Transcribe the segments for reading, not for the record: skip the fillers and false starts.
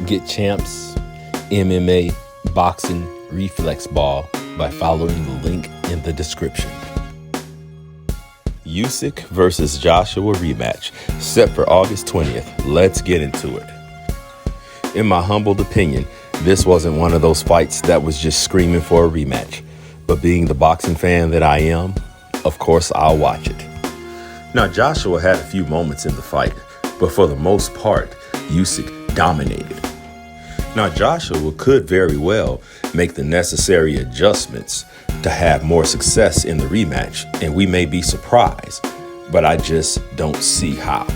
Get Champs MMA Boxing Reflex Ball by following the link in the description. Usyk versus Joshua rematch set for August 20th. Let's get into it. In my humbled opinion, this wasn't one of those fights that was just screaming for a rematch. But being the boxing fan that I am, of course I'll watch it. Now, Joshua had a few moments in the fight, but for the most part, Usyk dominated. Now, Joshua could very well make the necessary adjustments to have more success in the rematch, and we may be surprised, but I just don't see how.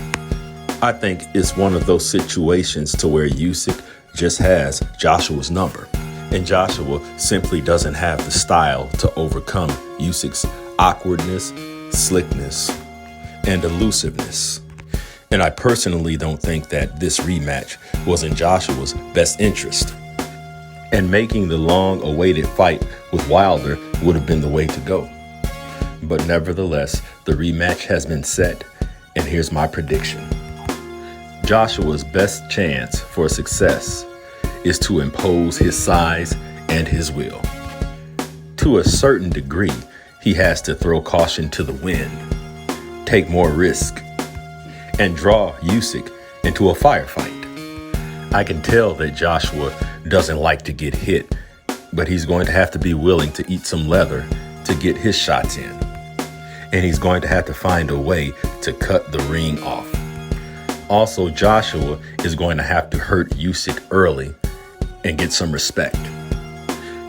I think it's one of those situations to where Usyk just has Joshua's number, and Joshua simply doesn't have the style to overcome Usyk's awkwardness, slickness, and elusiveness. And I personally don't think that this rematch was in Joshua's best interest. And making the long-awaited fight with Wilder would have been the way to go. But nevertheless, the rematch has been set, and here's my prediction. Joshua's best chance for success is to impose his size and his will. To a certain degree, he has to throw caution to the wind, take more risk, and draw Usyk into a firefight. I can tell that Joshua doesn't like to get hit, but he's going to have to be willing to eat some leather to get his shots in. And he's going to have to find a way to cut the ring off. Also, Joshua is going to have to hurt Usyk early and get some respect.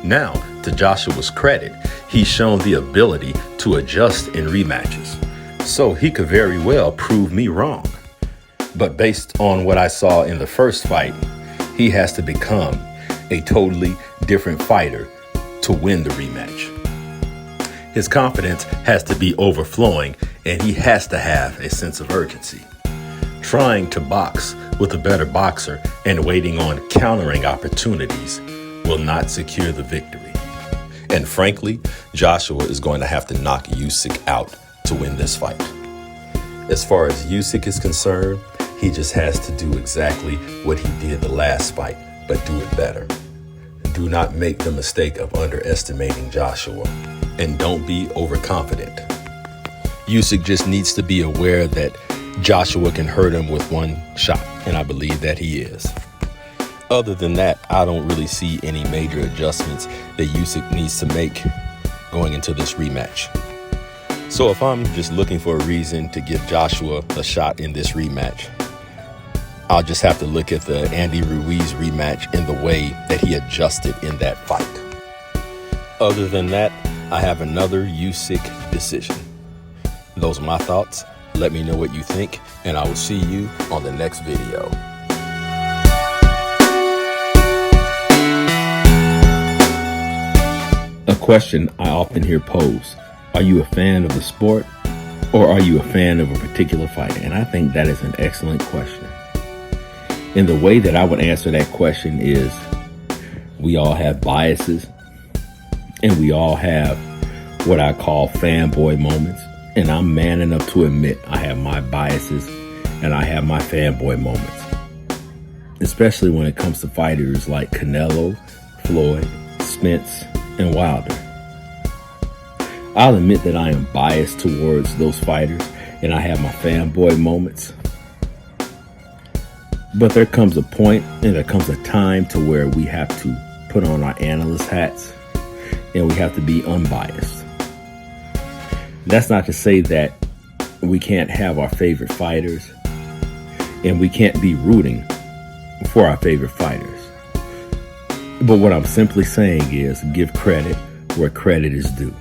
Now, to Joshua's credit, he's shown the ability to adjust in rematches. So he could very well prove me wrong. But based on what I saw in the first fight, he has to become a totally different fighter to win the rematch. His confidence has to be overflowing, and he has to have a sense of urgency. Trying to box with a better boxer and waiting on countering opportunities will not secure the victory. And frankly, Joshua is going to have to knock Usyk out to win this fight. As far as Usyk is concerned, he just has to do exactly what he did the last fight, but do it better. Do not make the mistake of underestimating Joshua, and don't be overconfident. Usyk just needs to be aware that Joshua can hurt him with one shot, and I believe that he is. Other than that, I don't really see any major adjustments that Usyk needs to make going into this rematch. So if I'm just looking for a reason to give Joshua a shot in this rematch, I'll just have to look at the Andy Ruiz rematch in the way that he adjusted in that fight. Other than that, I have another Usyk decision. Those are my thoughts. Let me know what you think, and I will see you on the next video. A question I often hear posed: are you a fan of the sport, or are you a fan of a particular fighter? And I think that is an excellent question. And the way that I would answer that question is, we all have biases, and we all have what I call fanboy moments. And I'm man enough to admit I have my biases and I have my fanboy moments. Especially when it comes to fighters like Canelo, Floyd, Spence, and Wilder. I'll admit that I am biased towards those fighters and I have my fanboy moments. But there comes a point and there comes a time to where we have to put on our analyst hats and we have to be unbiased. That's not to say that we can't have our favorite fighters and we can't be rooting for our favorite fighters. But what I'm simply saying is give credit where credit is due.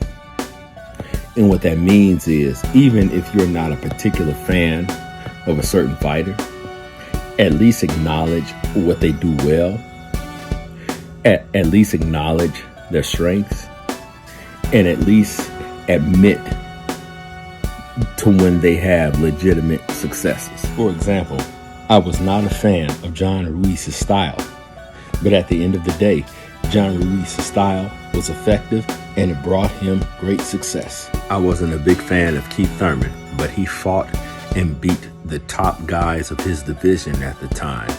And what that means is, even if you're not a particular fan of a certain fighter, at least acknowledge what they do well. At least acknowledge their strengths. And at least admit to when they have legitimate successes. For example, I was not a fan of John Ruiz's style, but at the end of the day, John Ruiz's style was effective and it brought him great success. I wasn't a big fan of Keith Thurman, but he fought and beat the top guys of his division at the time.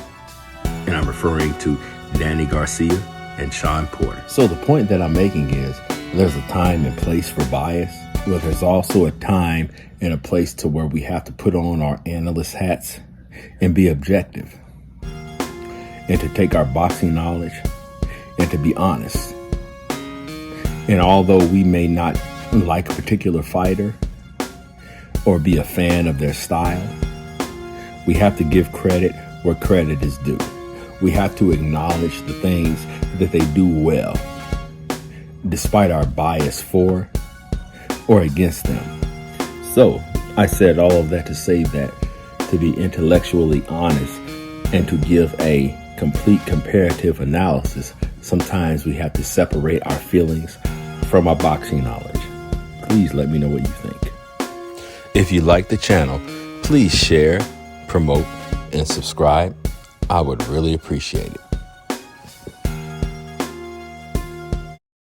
And and I'm referring to Danny Garcia and Sean Porter. So the point that I'm making is there's a time and place for bias, but there's also a time and a place to where we have to put on our analyst hats and be objective, and to take our boxing knowledge and to be honest. And although we may not like a particular fighter or be a fan of their style, we have to give credit where credit is due. We have to acknowledge the things that they do well, despite our bias for or against them. So I said all of that to say that to be intellectually honest and to give a complete comparative analysis, sometimes we have to separate our feelings from our boxing knowledge. Please let me know what you think. If you like the channel, please share, promote, and subscribe. I would really appreciate it.